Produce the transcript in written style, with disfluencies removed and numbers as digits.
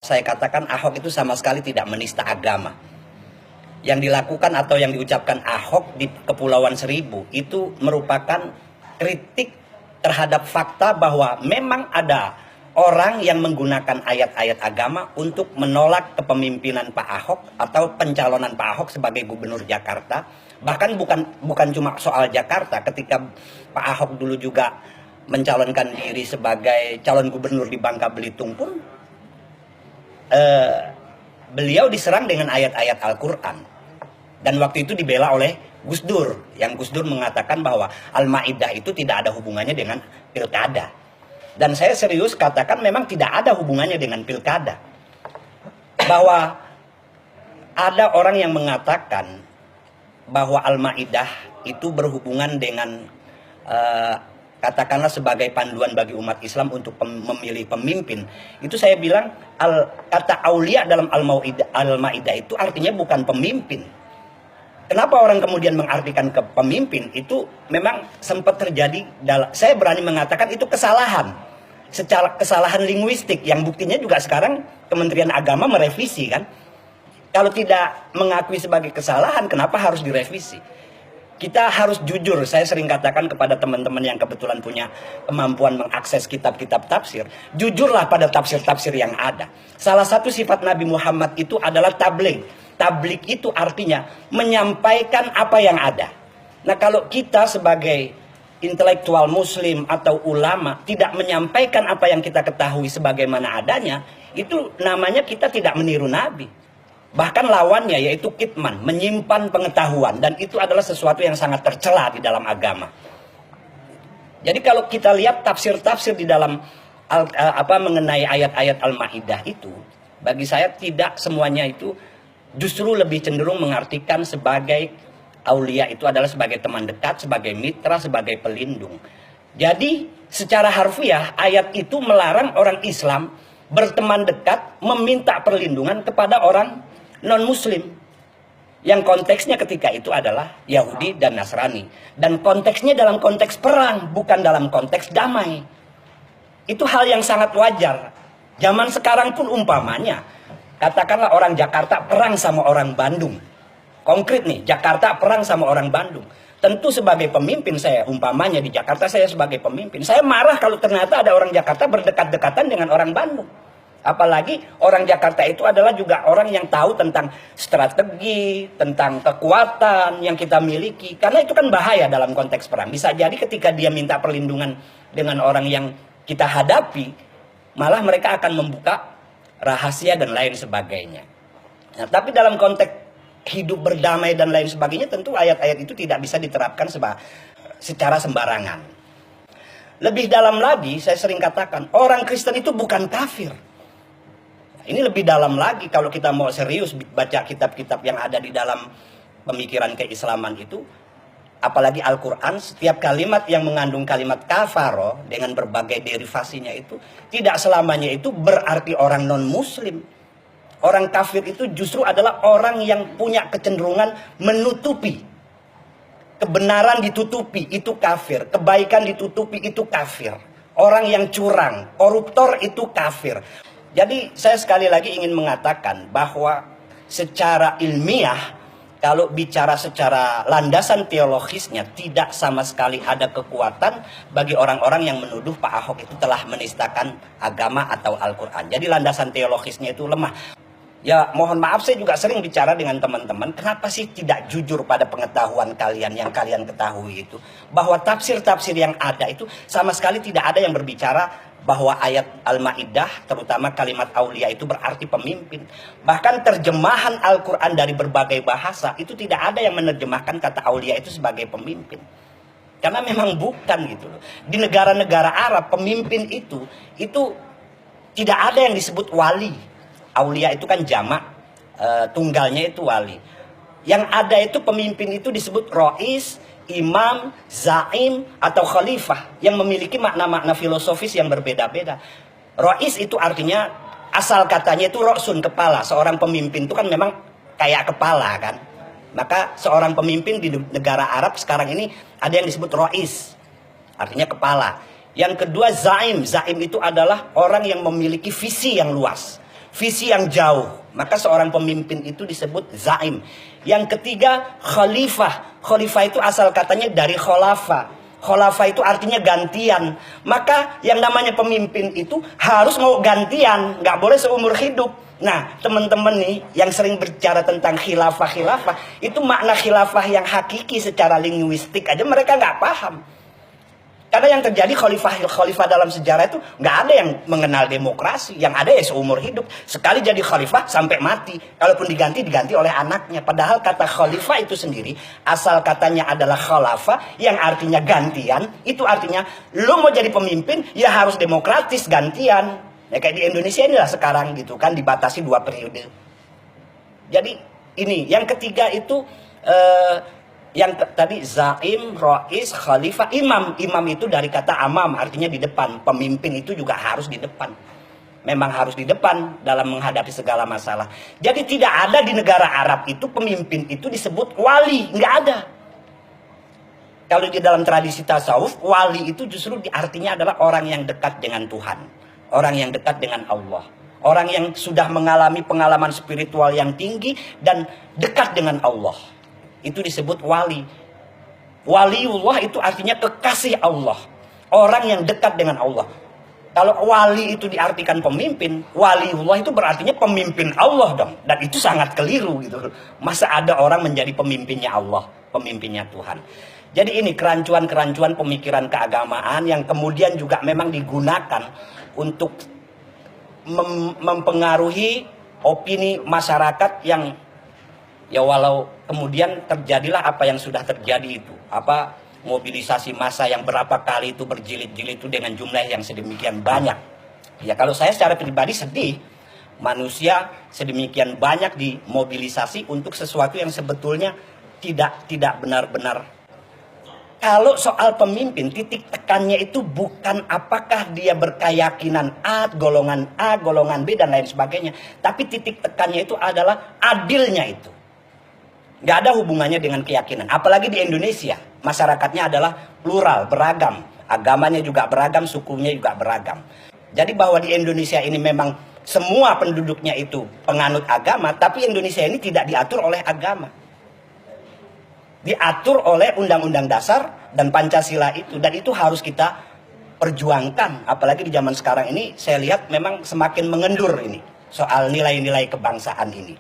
Saya katakan Ahok itu sama sekali tidak menista agama. Yang dilakukan atau yang diucapkan Ahok di Kepulauan Seribu itu merupakan kritik terhadap fakta bahwa memang ada orang yang menggunakan ayat-ayat agama untuk menolak kepemimpinan Pak Ahok atau pencalonan Pak Ahok sebagai gubernur Jakarta. Bahkan bukan cuma soal Jakarta, ketika Pak Ahok dulu juga mencalonkan diri sebagai calon gubernur di Bangka Belitung pun beliau diserang dengan ayat-ayat Al-Quran. Dan waktu itu dibela oleh Gus Dur, yang Gus Dur mengatakan bahwa Al-Ma'idah itu tidak ada hubungannya dengan pilkada. Dan saya serius katakan memang tidak ada hubungannya dengan pilkada. Bahwa ada orang yang mengatakan bahwa Al-Ma'idah itu berhubungan dengan katakanlah sebagai panduan bagi umat Islam untuk memilih pemimpin. Itu saya bilang kata aulia dalam Al-Ma'idah itu artinya bukan pemimpin. Kenapa orang kemudian mengartikan ke pemimpin? Itu memang sempat terjadi, saya berani mengatakan itu kesalahan. Secara kesalahan linguistik yang buktinya juga sekarang Kementerian Agama merevisi kan. Kalau tidak mengakui sebagai kesalahan, kenapa harus direvisi? Kita harus jujur, saya sering katakan kepada teman-teman yang kebetulan punya kemampuan mengakses kitab-kitab tafsir, jujurlah pada tafsir-tafsir yang ada. Salah satu sifat Nabi Muhammad itu adalah tabligh. Tabligh itu artinya menyampaikan apa yang ada. Nah, kalau kita sebagai intelektual muslim atau ulama tidak menyampaikan apa yang kita ketahui sebagaimana adanya, itu namanya kita tidak meniru Nabi. Bahkan lawannya yaitu kitman, menyimpan pengetahuan, dan itu adalah sesuatu yang sangat tercela di dalam agama. Jadi kalau kita lihat tafsir-tafsir di dalam mengenai ayat-ayat Al-Maidah itu, bagi saya tidak semuanya itu justru lebih cenderung mengartikan sebagai aulia itu adalah sebagai teman dekat, sebagai mitra, sebagai pelindung. Jadi secara harfiah ayat itu melarang orang Islam berteman dekat, meminta perlindungan kepada orang non-muslim, yang konteksnya ketika itu adalah Yahudi dan Nasrani, dan konteksnya dalam konteks perang, bukan dalam konteks damai. Itu hal yang sangat wajar. Zaman sekarang pun umpamanya, katakanlah orang Jakarta perang sama orang Bandung, konkret nih, Jakarta perang sama orang Bandung. Tentu sebagai pemimpin saya, umpamanya di Jakarta saya sebagai pemimpin, saya marah kalau ternyata ada orang Jakarta berdekat-dekatan dengan orang Bandung. Apalagi orang Jakarta itu adalah juga orang yang tahu tentang strategi, tentang kekuatan yang kita miliki. Karena itu kan bahaya dalam konteks perang. Bisa jadi ketika dia minta perlindungan dengan orang yang kita hadapi, malah mereka akan membuka rahasia dan lain sebagainya. Nah, tapi dalam konteks hidup berdamai dan lain sebagainya, tentu ayat-ayat itu tidak bisa diterapkan secara sembarangan. Lebih dalam lagi, saya sering katakan, orang Kristen itu bukan kafir. Ini lebih dalam lagi kalau kita mau serius baca kitab-kitab yang ada di dalam pemikiran keislaman itu. Apalagi Al-Quran, setiap kalimat yang mengandung kalimat kafaro dengan berbagai derivasinya itu tidak selamanya itu berarti orang non-muslim. Orang kafir itu justru adalah orang yang punya kecenderungan menutupi. Kebenaran ditutupi, itu kafir. Kebaikan ditutupi, itu kafir. Orang yang curang, koruptor, itu kafir. Jadi saya sekali lagi ingin mengatakan bahwa secara ilmiah, kalau bicara secara landasan teologisnya, tidak sama sekali ada kekuatan bagi orang-orang yang menuduh Pak Ahok itu telah menistakan agama atau Al-Quran. Jadi landasan teologisnya itu lemah. Ya mohon maaf, saya juga sering bicara dengan teman-teman, kenapa sih tidak jujur pada pengetahuan kalian yang kalian ketahui itu. Bahwa tafsir-tafsir yang ada itu sama sekali tidak ada yang berbicara bahwa ayat Al-Ma'idah, terutama kalimat aulia itu berarti pemimpin. Bahkan terjemahan Al-Quran dari berbagai bahasa, itu tidak ada yang menerjemahkan kata aulia itu sebagai pemimpin. Karena memang bukan gitu loh. Di negara-negara Arab, pemimpin itu tidak ada yang disebut wali. Aulia itu kan jamak, tunggalnya itu wali. Yang ada itu pemimpin itu disebut rois, imam, zaim, atau khalifah yang memiliki makna-makna filosofis yang berbeda-beda. Rois itu artinya asal katanya itu rosun, kepala. Seorang pemimpin itu kan memang kayak kepala kan. Maka seorang pemimpin di negara Arab sekarang ini ada yang disebut rois, artinya kepala. Yang kedua zaim. Zaim itu adalah orang yang memiliki visi yang luas. visi yang jauh. Maka seorang pemimpin itu disebut zaim. Yang ketiga, khalifah. Khalifah itu asal katanya dari kholafa. Kholafa itu artinya gantian. Maka yang namanya pemimpin itu harus mau gantian, nggak boleh seumur hidup. Nah, teman-teman nih yang sering bicara tentang khilafah, itu makna khilafah yang hakiki secara linguistik aja mereka nggak paham. Karena yang terjadi khalifah dalam sejarah itu nggak ada yang mengenal demokrasi, yang ada ya seumur hidup. Sekali jadi khalifah sampai mati. Kalaupun diganti oleh anaknya. Padahal kata khalifah itu sendiri asal katanya adalah khalafah yang artinya gantian. Itu artinya lo mau jadi pemimpin ya harus demokratis gantian. Ya kayak di Indonesia inilah sekarang gitu kan dibatasi 2 periode. Jadi ini yang ketiga itu yang tadi zaim, rois, khalifah, imam. Imam itu dari kata amam, artinya di depan. Pemimpin itu juga harus di depan. Memang harus di depan dalam menghadapi segala masalah. Jadi tidak ada di negara Arab itu pemimpin itu disebut wali. Nggak ada. Kalau di dalam tradisi tasawuf, wali itu justru artinya adalah orang yang dekat dengan Tuhan. Orang yang dekat dengan Allah. Orang yang sudah mengalami pengalaman spiritual yang tinggi dan dekat dengan Allah. Itu disebut wali. Waliullah itu artinya kekasih Allah. Orang yang dekat dengan Allah. Kalau wali itu diartikan pemimpin, waliullah itu berartinya pemimpin Allah dong. Dan itu sangat keliru gitu. Masa ada orang menjadi pemimpinnya Allah, pemimpinnya Tuhan. Jadi ini kerancuan-kerancuan pemikiran keagamaan yang kemudian juga memang digunakan untuk mempengaruhi opini masyarakat yang ya walau kemudian terjadilah apa yang sudah terjadi itu. Apa mobilisasi massa yang berapa kali itu berjilid-jilid itu dengan jumlah yang sedemikian banyak. Ya kalau saya secara pribadi sedih. Manusia sedemikian banyak dimobilisasi untuk sesuatu yang sebetulnya tidak benar-benar. Kalau soal pemimpin, titik tekannya itu bukan apakah dia berkeyakinan A, golongan B, dan lain sebagainya. Tapi titik tekannya itu adalah adilnya itu. Gak ada hubungannya dengan keyakinan. Apalagi di Indonesia, masyarakatnya adalah plural, beragam. Agamanya juga beragam, sukunya juga beragam. Jadi bahwa di Indonesia ini memang semua penduduknya itu penganut agama, tapi Indonesia ini tidak diatur oleh agama. Diatur oleh Undang-Undang Dasar dan Pancasila itu. Dan itu harus kita perjuangkan. Apalagi di zaman sekarang ini saya lihat memang semakin mengendur ini. Soal nilai-nilai kebangsaan ini.